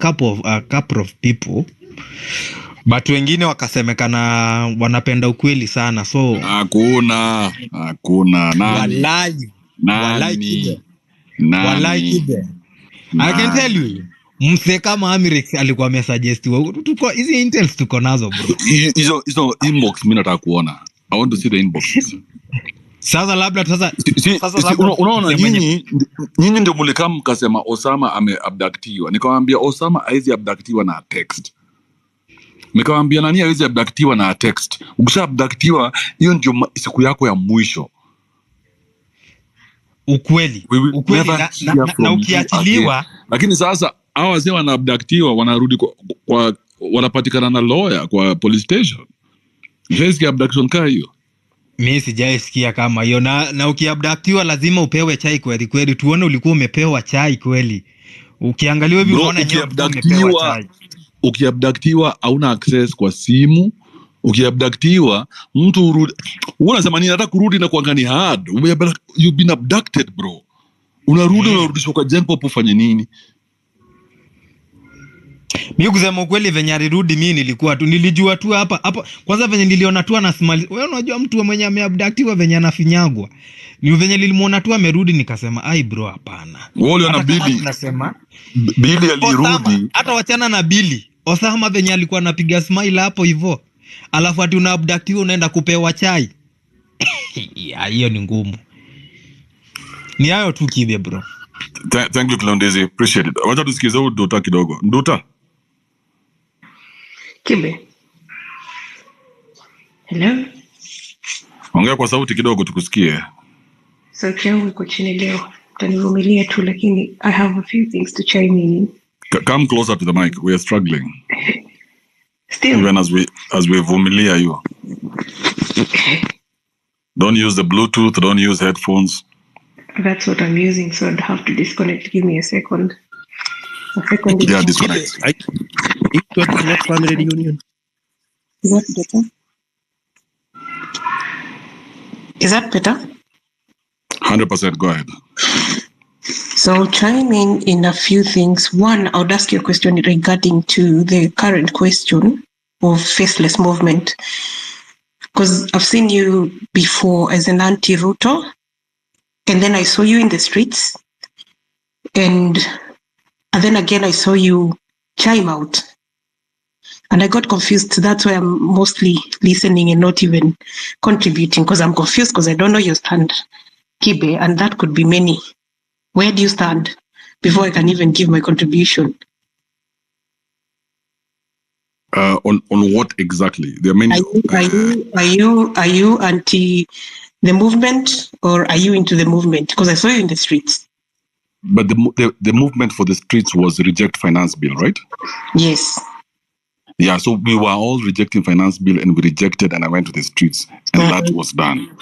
Speaker 7: couple of people, but wengine wakasemekana wanapenda ukweli sana, so
Speaker 2: hakuna nani
Speaker 7: I can tell you mse kama Amirex alikuwa amesuggestiwa. Hizi intels tuko nazo bro.
Speaker 2: Hizo inbox mimi nataka kuona. I want to see the inbox.
Speaker 7: Sasa labda
Speaker 2: unaona nyinyi ndio mlikam mkasema Osama ameabductiwa. Nikamwambia Osama haizi abductiwa na text. Nikamwambia nani haizi abductiwa na text. Ukisha abductiwa hiyo ndio siku yako ya mwisho.
Speaker 7: Ukweli na ukiachiliwa.
Speaker 2: Lakini sasa hawa wazee wanaabductiwa, wanarudi kwa wanapatikana na lawyer kwa police station. Jessica abduction kaa hiyo.
Speaker 7: Mimi sijaisikia kama hiyo, na ukiabductiwa lazima upewe chai kweli. Tuone ulikuwa umepewa chai kweli. Ukiangaliwa hivi unaona
Speaker 2: ukiabductiwa hauna access kwa simu. Ukiabductiwa mtu urudi, unasema nini? Nataka kurudi na kuangani hard. You've been abducted bro. Unarudishwa kwa jengo hapo ufanye nini?
Speaker 7: Mimi kusema kweli venye alirudi mimi nilijua tu hapa. Kwanza venye niliona tu ana smile. Wewe unajua mtu mwenye ameabductiwa venye anafinyagwa. Ni venye nilimuona tu amerudi nikasema ai bro hapana.
Speaker 2: Wale wana Billy.
Speaker 7: Nasema
Speaker 2: Billy alirudi.
Speaker 7: Hata wachana na Billy. Osama venye alikuwa anapiga smile hapo hivyo. Alafu ati unaabductiwa unaenda kupewa chai. Hiyo ni ngumu. Ni hayo tu kibe bro.
Speaker 2: Thank you Kilondizi, appreciate it. Wacha tusikize Nduta kidogo. Nduta.
Speaker 9: Kibe. Hello.
Speaker 2: Ongea kwa sauti kidogo tukusikie.
Speaker 9: Sauti yangu iko chini leo. Utanivumilia tu, lakini I have a few things to chime in.
Speaker 2: Come closer to the mic. We are struggling.
Speaker 9: Still.
Speaker 2: Even as we vumilia you.
Speaker 9: Okay.
Speaker 2: Don't use the Bluetooth, don't use headphones.
Speaker 9: That's what I'm using, so I'd have to disconnect. Give me a second.
Speaker 2: Yeah, disconnect.
Speaker 5: It was not family reunion.
Speaker 9: Is that better? Is that better?
Speaker 2: 100%, go ahead.
Speaker 9: So chiming in a few things. One, I would ask you a question regarding to the current question of faceless movement. Because I've seen you before as an anti-Ruto, and then I saw you in the streets, and then again I saw you chime out. And I got confused. That's why I'm mostly listening and not even contributing, because I'm confused because I don't know your stand, Kibe, and that could be many. Where do you stand before I can even give my contribution?
Speaker 2: On what exactly? There are many.
Speaker 9: Are you anti the movement, or are you into the movement? Because I saw you in the streets.
Speaker 2: But the movement for the streets was reject finance bill, right?
Speaker 9: Yes.
Speaker 2: Yeah, so we were all rejecting finance bill, and we rejected, and I went to the streets, and that was done.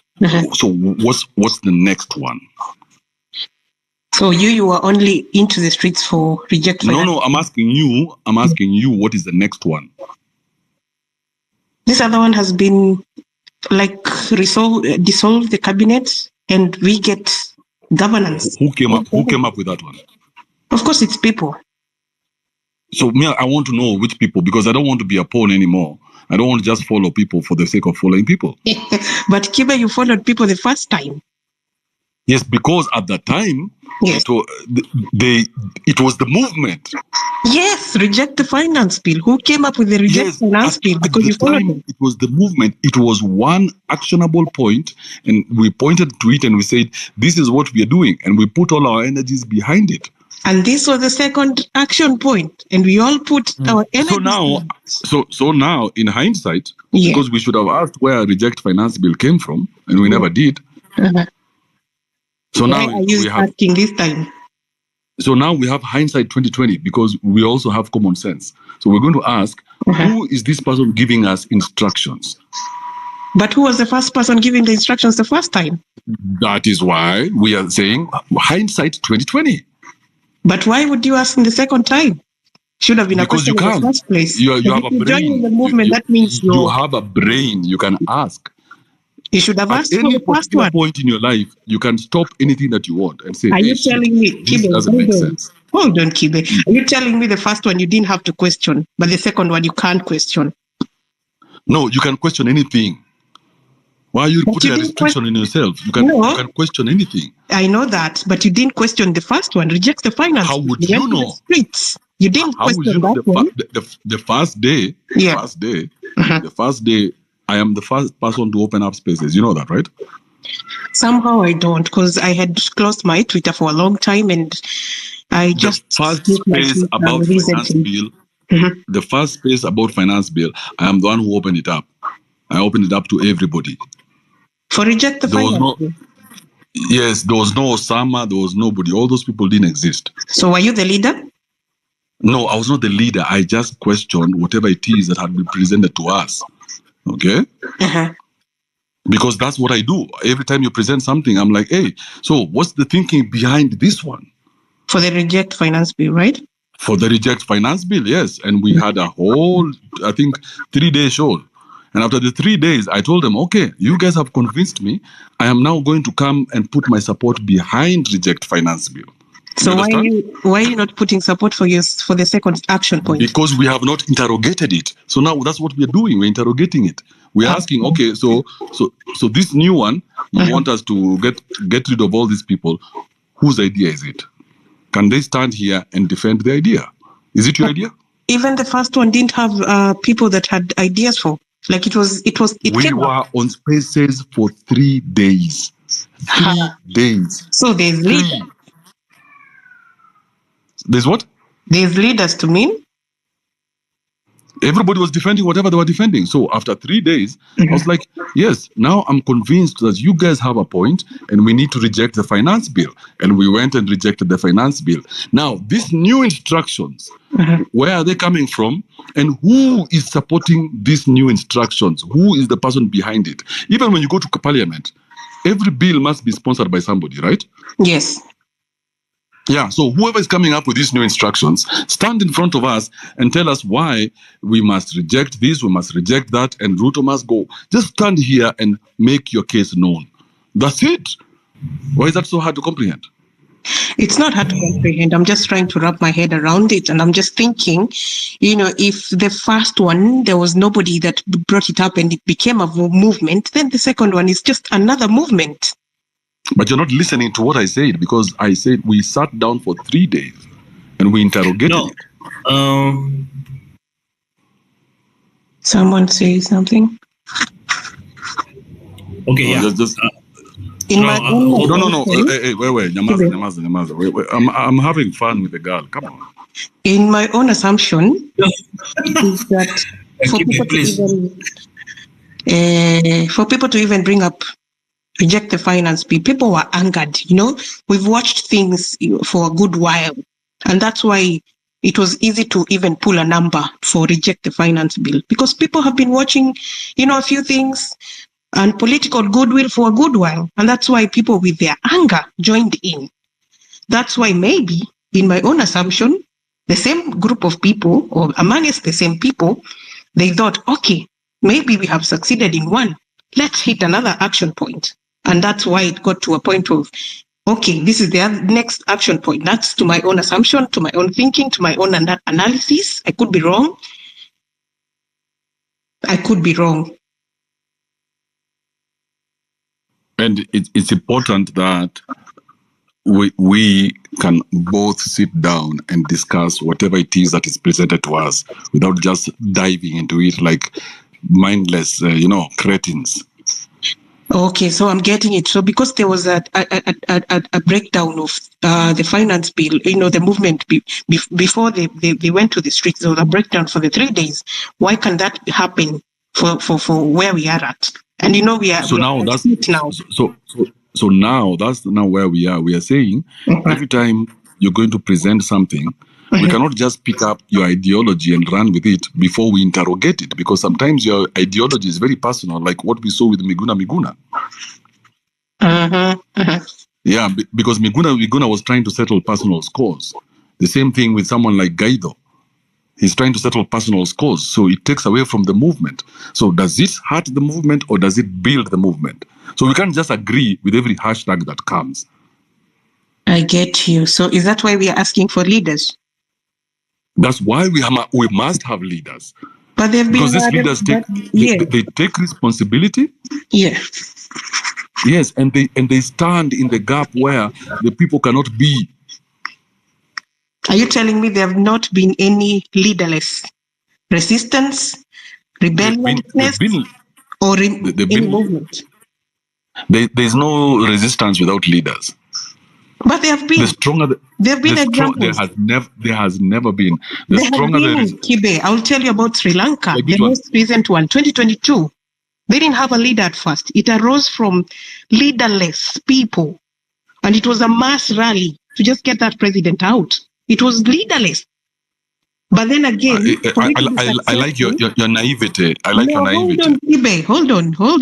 Speaker 2: So what's the next one?
Speaker 9: So you were only into the streets for reject finance?
Speaker 2: No, I'm asking you, what is the next one?
Speaker 9: This other one has been like dissolve the cabinet, and we get governance.
Speaker 2: Who came up with that one?
Speaker 9: Of course, it's people.
Speaker 2: So I want to know which people, because I don't want to be a pawn anymore. I don't want to just follow people for the sake of following people.
Speaker 9: But Kiba, you followed people the first time.
Speaker 2: Yes, because at that time,
Speaker 9: yes,
Speaker 2: it was the movement.
Speaker 9: Yes, reject the finance bill. Who came up with the reject finance bill? Because you followed them.
Speaker 2: It was the movement. It was one actionable point, and we pointed to it and we said, this is what we are doing, and we put all our energies behind it.
Speaker 9: And this was the second action point, and we all put our energy.
Speaker 2: So now, in hindsight, because we should have asked where reject finance bill came from, and we never did. So
Speaker 9: why
Speaker 2: now
Speaker 9: are you asking this time?
Speaker 2: So now we have hindsight 2020, because we also have common sense. So we're going to ask, who is this person giving us instructions?
Speaker 9: But who was the first person giving the instructions the first time?
Speaker 2: That is why we are saying hindsight 2020.
Speaker 9: But why would you ask in the second time? Should have been
Speaker 2: because
Speaker 9: a question in the first place.
Speaker 2: You have a brain.
Speaker 9: The movement, that means
Speaker 2: you have a brain. You can ask.
Speaker 9: You should have asked
Speaker 2: for
Speaker 9: the first one.
Speaker 2: point in your life, you can stop anything that you want and say,
Speaker 9: are you telling me, Kibe,
Speaker 2: doesn't make sense.
Speaker 9: Hold on, Kibe. Are you telling me the first one you didn't have to question, but the second one you can't question?
Speaker 2: No, you can question anything. Why are you putting a restriction on yourself? You can question anything.
Speaker 9: I know that, but you didn't question the first one. Reject the finance.
Speaker 2: How would you know?
Speaker 9: Streets. You didn't question that one.
Speaker 2: The first day, the first day, I am the first person to open up spaces. You know that, right?
Speaker 9: Somehow I don't, because I had closed my Twitter for a long time, and I just
Speaker 2: the first space about finance bill. The first space about finance bill, I am the one who opened it up. I opened it up to everybody.
Speaker 9: For reject the finance bill?
Speaker 2: Yes, there was no Osama, there was nobody. All those people didn't exist.
Speaker 9: So were you the leader?
Speaker 2: No, I was not the leader. I just questioned whatever it is that had been presented to us. Okay? Because that's what I do. Every time you present something, I'm like, hey, so what's the thinking behind this one?
Speaker 9: For the reject finance bill, right?
Speaker 2: For the reject finance bill, yes. And we had a whole, I think, 3-day show. And after the 3 days, I told them, okay, you guys have convinced me. I am now going to come and put my support behind reject finance bill.
Speaker 9: So why are you not putting support for the second action point?
Speaker 2: Because we have not interrogated it. So now that's what we are doing. We're interrogating it. We're asking, okay, so this new one, you want us to get rid of all these people. Whose idea is it? Can they stand here and defend the idea? Is it your idea?
Speaker 9: Even the first one didn't have people that had ideas for. Like it
Speaker 2: we were on spaces for 3 days. 3 days.
Speaker 9: So there's leaders.
Speaker 2: There's what?
Speaker 9: There's leaders to mean?
Speaker 2: Everybody was defending whatever they were defending. So after 3 days, I was like, yes, now I'm convinced that you guys have a point and we need to reject the finance bill. And we went and rejected the finance bill. Now, these new instructions, where are they coming from? And who is supporting these new instructions? Who is the person behind it? Even when you go to parliament, every bill must be sponsored by somebody, right?
Speaker 9: Yes.
Speaker 2: Yeah, so whoever is coming up with these new instructions, stand in front of us and tell us why we must reject this, we must reject that, and Ruto must go. Just stand here and make your case known. That's it. Why is that so hard to comprehend?
Speaker 9: It's not hard to comprehend. I'm just trying to wrap my head around it. And I'm just thinking, if the first one, there was nobody that brought it up and it became a movement, then the second one is just another movement.
Speaker 2: But you're not listening to what I said, because I said we sat down for 3 days and we interrogated it.
Speaker 9: Someone say something?
Speaker 6: Okay, yeah.
Speaker 9: In my own
Speaker 2: No. Hey, wait. Nyamaza. Wait. I'm having fun with the girl. Come on.
Speaker 9: In my own assumption, is that for people to even bring up, reject the finance bill, people were angered. We've watched things for a good while, and that's why it was easy to even pull a number for reject the finance bill, because people have been watching, a few things and political goodwill for a good while. And that's why people with their anger joined in. That's why maybe, in my own assumption, the same group of people, or amongst the same people, they thought, okay, maybe we have succeeded in one. Let's hit another action point. And that's why it got to a point of, okay, this is the next action point. That's to my own assumption, to my own thinking, to my own analysis. I could be wrong.
Speaker 2: And it's important that we can both sit down and discuss whatever it is that is presented to us without just diving into it like mindless, cretins.
Speaker 9: Okay, so I'm getting it. So because there was a breakdown of the finance bill, the movement before they went to the streets, there was a breakdown for the 3 days. Why can that happen for where we are at? And we are
Speaker 2: So now that's where we are. We are saying every time you're going to present something, we cannot just pick up your ideology and run with it before we interrogate it, because sometimes your ideology is very personal, like what we saw with Miguna. Yeah, because Miguna was trying to settle personal scores. The same thing with someone like Guaido. He's trying to settle personal scores, so it takes away from the movement. So does it hurt the movement or does it build the movement? So we can't just agree with every hashtag that comes.
Speaker 9: I get you. So is that why we are asking for leaders?
Speaker 2: That's why we must have leaders.
Speaker 9: But they've
Speaker 2: because these leaders they take responsibility.
Speaker 9: Yeah.
Speaker 2: Yes, and they stand in the gap where the people cannot be.
Speaker 9: Are you telling me there have not been any leaderless resistance, rebelliousness, or any movement?
Speaker 2: There's no resistance without leaders.
Speaker 9: But there have been. There have been examples.
Speaker 2: There has never been.
Speaker 9: Kibe, I'll tell you about Sri Lanka, the most recent one, 2022. They didn't have a leader at first. It arose from leaderless people. And it was a mass rally to just get that president out. It was leaderless. But then again,
Speaker 2: I like your naivety. I like your naivety.
Speaker 9: Hold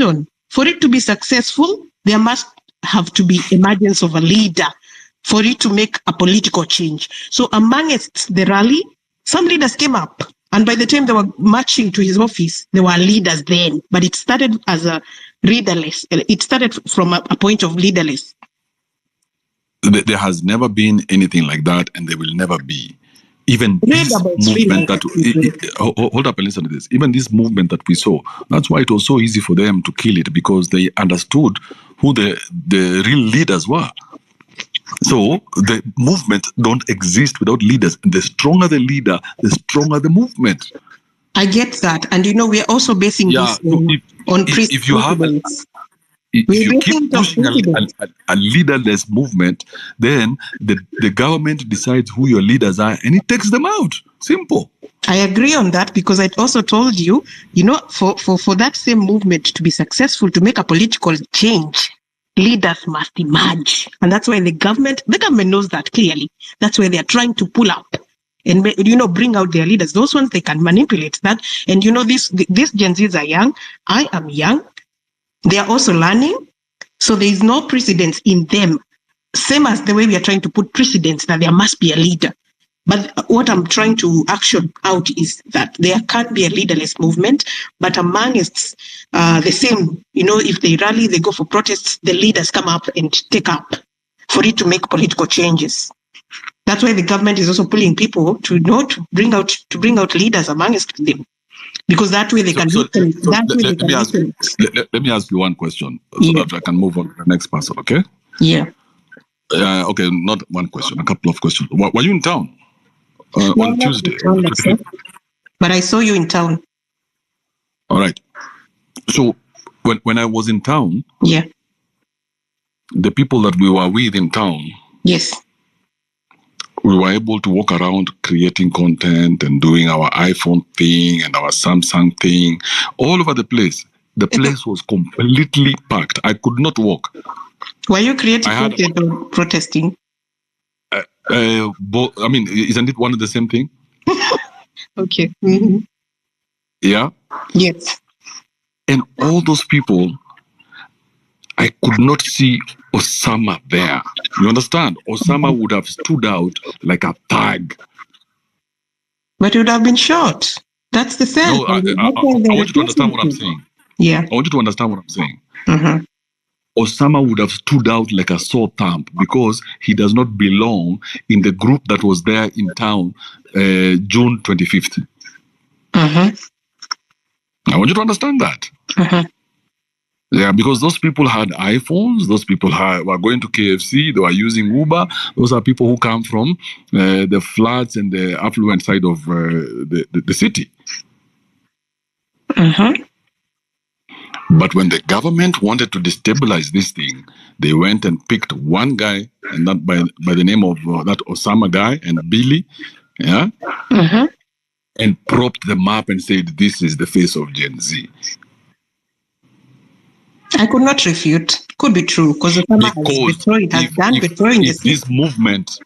Speaker 9: on. For it to be successful, there must have to be emergence of a leader for it to make a political change. So amongst the rally, some leaders came up. And by the time they were marching to his office, there were leaders then. But it started as a leaderless. It started from a point of leaderless.
Speaker 2: There has never been anything like that, and there will never be. Even this movement hold up and listen to this. Even this movement that we saw, that's why it was so easy for them to kill it, because they understood who the real leaders were. So the movement don't exist without leaders. And the stronger the leader, the stronger the movement.
Speaker 9: I get that. And we are also basing this on principles.
Speaker 2: If you keep pushing a leaderless movement, then the government decides who your leaders are and it takes them out. Simple.
Speaker 9: I agree on that, because I also told you, for that same movement to be successful, to make a political change, leaders must emerge. And that's why the government knows that clearly. That's why they are trying to pull up and, bring out their leaders. Those ones, they can manipulate that. And, these Gen Zs are young. I am young. They are also learning. So there is no precedence in them. Same as the way we are trying to put precedence that there must be a leader. But what I'm trying to action out is that there can be a leaderless movement, but amongst the same, if they rally, they go for protests, the leaders come up and take up. for it to make political changes. That's why the government is also pulling people to bring out leaders amongst them, because that way they can listen.
Speaker 2: Let me ask you one question so that I can move on to the next person. Okay?
Speaker 9: Yeah.
Speaker 2: Okay, not one question, a couple of questions. Were you in town on Tuesday?
Speaker 9: But I saw you in town.
Speaker 2: All right. So when I was in town,
Speaker 9: yeah,
Speaker 2: the people that we were with in town,
Speaker 9: yes,
Speaker 2: we were able to walk around creating content and doing our iPhone thing and our Samsung thing all over the place. The place was completely packed. I could not walk.
Speaker 9: Were you creating content or protesting?
Speaker 2: I mean, isn't it one of the same thing?
Speaker 9: Okay. Mm-hmm.
Speaker 2: Yeah?
Speaker 9: Yes.
Speaker 2: And all those people, I could not see Osama there. You understand? Osama would have stood out like a thug.
Speaker 9: But he would have been shot. That's the thing.
Speaker 2: No, I want you to understand what I'm saying.
Speaker 9: Yeah.
Speaker 2: I want you to understand what I'm saying.
Speaker 9: Mm-hmm.
Speaker 2: Osama would have stood out like a sore thumb because he does not belong in the group that was there in town June 25th.
Speaker 9: Mm-hmm.
Speaker 2: I want you to understand that.
Speaker 9: Mm-hmm.
Speaker 2: Yeah, because those people had iPhones, those people were going to KFC, they were using Uber. Those are people who come from the flats and the affluent side of the city.
Speaker 9: Mm-hmm.
Speaker 2: But when the government wanted to destabilize this thing, they went and picked one guy, and that by the name of that Osama guy and Billy, yeah,
Speaker 9: mm-hmm.
Speaker 2: and propped them up and said, "This is the face of Gen Z."
Speaker 9: I could not refute. Could be true because Osama has done betraying the
Speaker 2: this movement.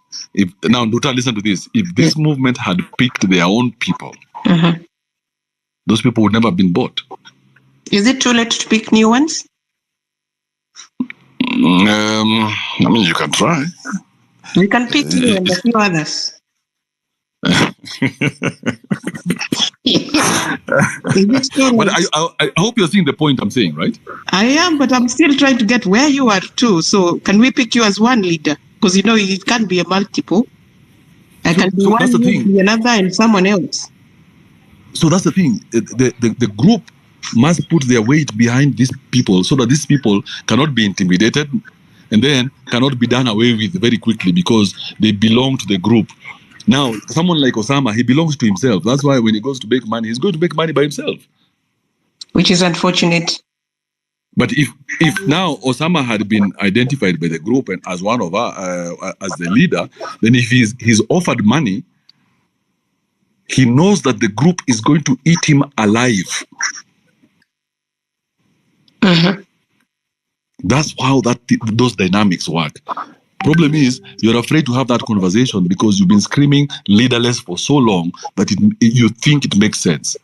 Speaker 2: Now, Duta, listen to this. If this movement had picked their own people,
Speaker 9: mm-hmm.
Speaker 2: those people would never have been bought.
Speaker 9: Is it too late to pick new ones?
Speaker 2: I mean, you can try.
Speaker 9: We can pick you and a few others.
Speaker 2: But I hope you're seeing the point I'm saying, right?
Speaker 9: I am, but I'm still trying to get where you are too. So can we pick you as one leader? Because you know it can't be a multiple. I can be one, be another, and someone else.
Speaker 2: So that's the thing. The group must put their weight behind these people so that these people cannot be intimidated and then cannot be done away with very quickly because they belong to the group. Now, someone like Osama, he belongs to himself. That's why when he goes to make money, he's going to make money by himself.
Speaker 9: Which is unfortunate.
Speaker 2: But if now Osama had been identified by the group and as one of as the leader, then if he's offered money, he knows that the group is going to eat him alive.
Speaker 9: Mm-hmm.
Speaker 2: That's how those dynamics work. Problem is, you're afraid to have that conversation because you've been screaming leaderless for so long that you think it makes sense.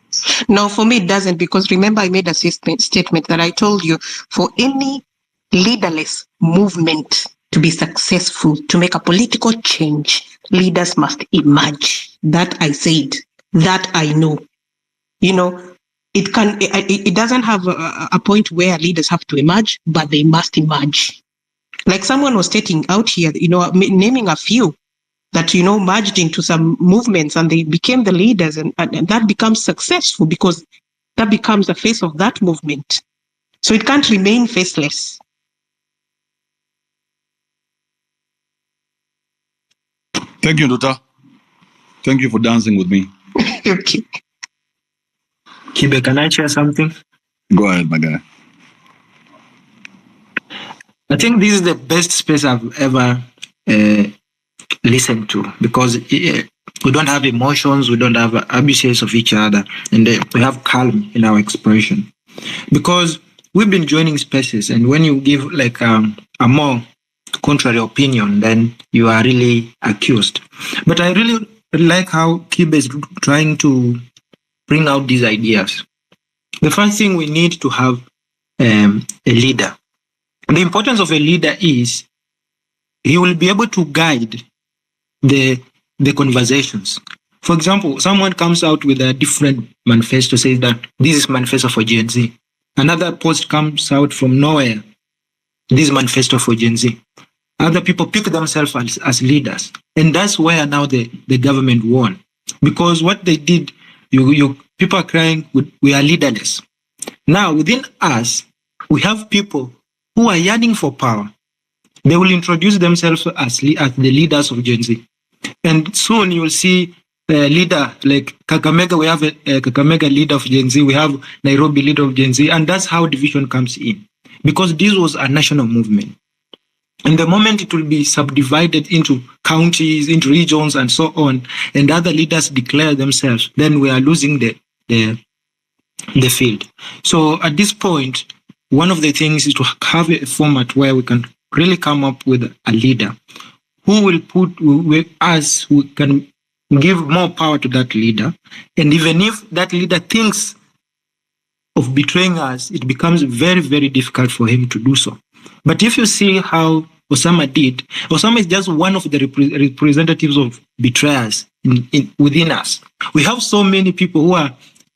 Speaker 9: No, for me it doesn't, because remember I made a statement that I told you, for any leaderless movement to be successful, to make a political change, leaders must emerge. That I said, that I know. You know, it doesn't have a point where leaders have to emerge, but they must emerge. Like someone was stating out here, you know, naming a few that, you know, merged into some movements and they became the leaders, and that becomes successful because that becomes the face of that movement. So it can't remain faceless.
Speaker 2: Thank you, Dota. Thank you for dancing with me.
Speaker 9: Okay.
Speaker 10: Kibe, can I share something?
Speaker 2: Go ahead, my guy.
Speaker 10: I think this is the best space I've ever listened to, because we don't have emotions, we don't have abuses of each other, and we have calm in our expression. Because we've been joining spaces, and when you give like a more contrary opinion, then you are really accused. But I really like how Kibe is trying to bring out these ideas. The first thing we need to have a leader. The importance of a leader is he will be able to guide the conversations. For example, someone comes out with a different manifesto, says that this is manifesto for Gen Z. Another post comes out from nowhere, this is manifesto for Gen Z. Other people pick themselves as leaders. And that's where now the government won. Because what they did, people are crying, we are leaderless. Now, within us, we have people who are yearning for power. They will introduce themselves as the leaders of Gen Z. And soon you will see a leader like Kakamega. We have a Kakamega leader of Gen Z. We have Nairobi leader of Gen Z. And that's how division comes in. Because this was a national movement. And the moment it will be subdivided into counties, into regions, and so on, and other leaders declare themselves, then we are losing the field. So at this point, one of the things is to have a format where we can really come up with a leader who will we can give more power to that leader. And even if that leader thinks of betraying us, it becomes very, very difficult for him to do so. But if you see how Osama did, Osama is just one of the representatives of betrayers within us. We have so many people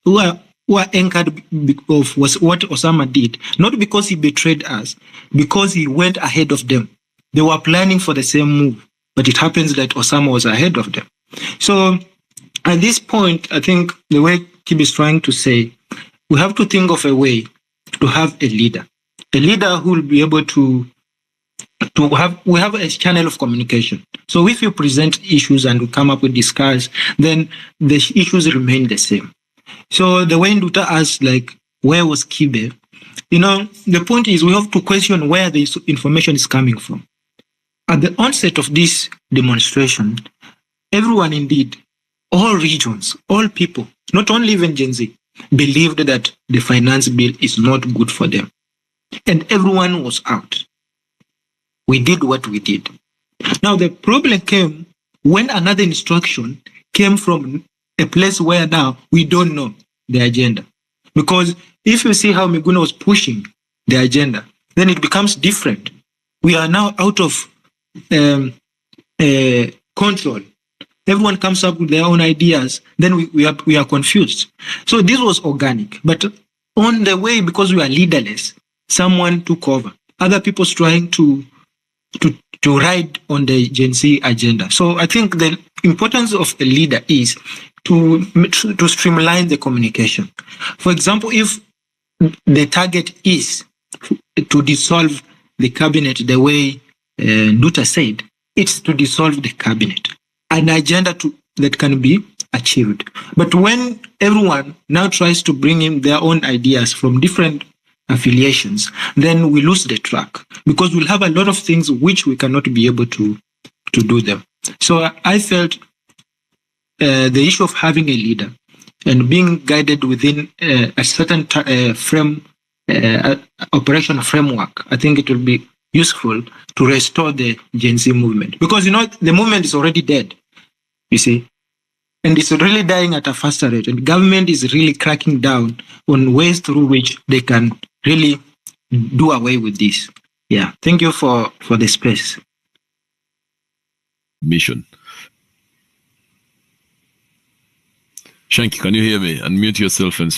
Speaker 10: who are anchored of what Osama did, not because he betrayed us, because he went ahead of them. They were planning for the same move, but it happens that Osama was ahead of them. So at this point, I think the way Kib is trying to say, we have to think of a way to have a leader who will be able to we have a channel of communication. So if you present issues and we come up with discuss, then the issues remain the same. So the way Nduta asked, like, where was Kibe? The point is we have to question where the information is coming from. At the onset of this demonstration, everyone indeed, all regions, all people, not only even Gen Z, believed that the finance bill is not good for them. And everyone was out. We did what we did. Now the problem came when another instruction came from a place where now we don't know the agenda. Because if you see how Miguna was pushing the agenda, then it becomes different. We are now out of control. Everyone comes up with their own ideas, then we are confused. So this was organic. But on the way, because we are leaderless, someone took over. Other people's trying to ride on the Gen Z agenda. So I think the importance of a leader is to streamline the communication. For example, if the target is to dissolve the cabinet the way Nduta said, it's to dissolve the cabinet, an agenda that can be achieved. But when everyone now tries to bring in their own ideas from different affiliations, then we lose the track because we'll have a lot of things which we cannot be able to do them. So I felt the issue of having a leader and being guided within a certain operational framework, I think it will be useful to restore the Gen Z movement. Because, the movement is already dead, you see, and it's really dying at a faster rate. And government is really cracking down on ways through which they can really do away with this. Yeah, thank you for the space.
Speaker 8: Mission. Shanky, can you hear me? Unmute yourself and